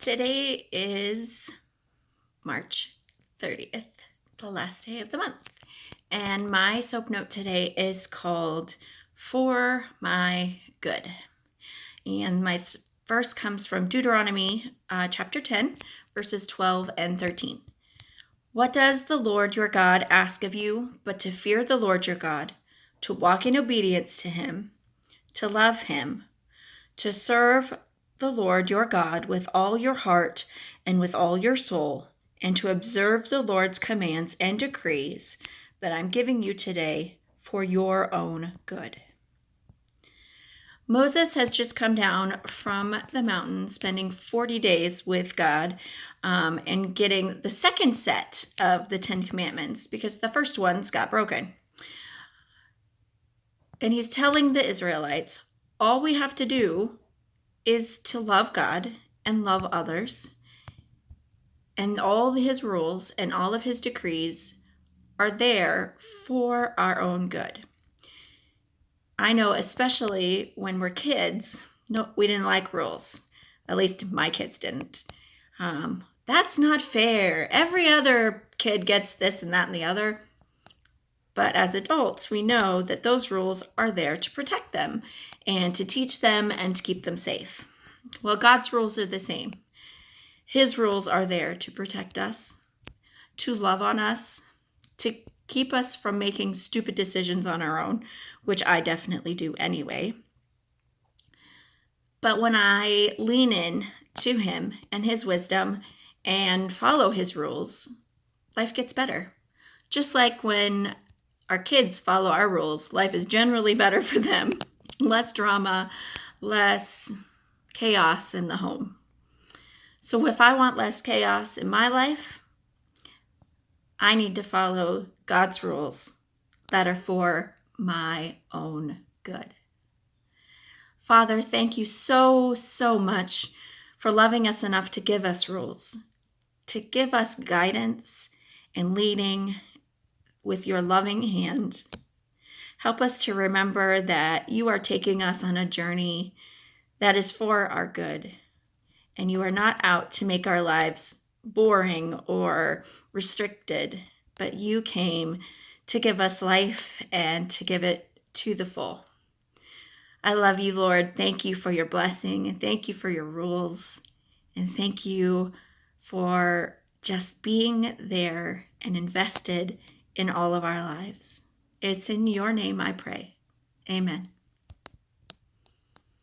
Today is March 30th, the last day of the month. And my soap note today is called For My Good. And my verse comes from Deuteronomy chapter 10, verses 12 and 13. What does the Lord your God ask of you but to fear the Lord your God, to walk in obedience to him, to love him, to serve the Lord your God with all your heart and with all your soul, and to observe the Lord's commands and decrees that I'm giving you today for your own good. Moses has just come down from the mountain, spending 40 days with God, and getting the second set of the 10 Commandments because the first ones got broken. And he's telling the Israelites, all we have to do is to love God and love others. And all his rules and all of his decrees are there for our own good. I know, especially when we're kids, no, we didn't like rules. At least my kids didn't. That's not fair. Every other kid gets this and that and the other. But as adults, we know that those rules are there to protect them and to teach them and to keep them safe. Well, God's rules are the same. His rules are there to protect us, to love on us, to keep us from making stupid decisions on our own, which I definitely do anyway. But when I lean in to him and his wisdom and follow his rules, life gets better. Just like when our kids follow our rules, life is generally better for them. Less drama, less chaos in the home. So if I want less chaos in my life, I need to follow God's rules that are for my own good. Father, thank you so much for loving us enough to give us rules, to give us guidance and leading with your loving hand. Help us to remember that you are taking us on a journey that is for our good, and you are not out to make our lives boring or restricted, but you came to give us life and to give it to the full. I love you, Lord. Thank you for your blessing, and thank you for your rules, and thank you for just being there and invested in all of our lives. It's in your name I pray. Amen.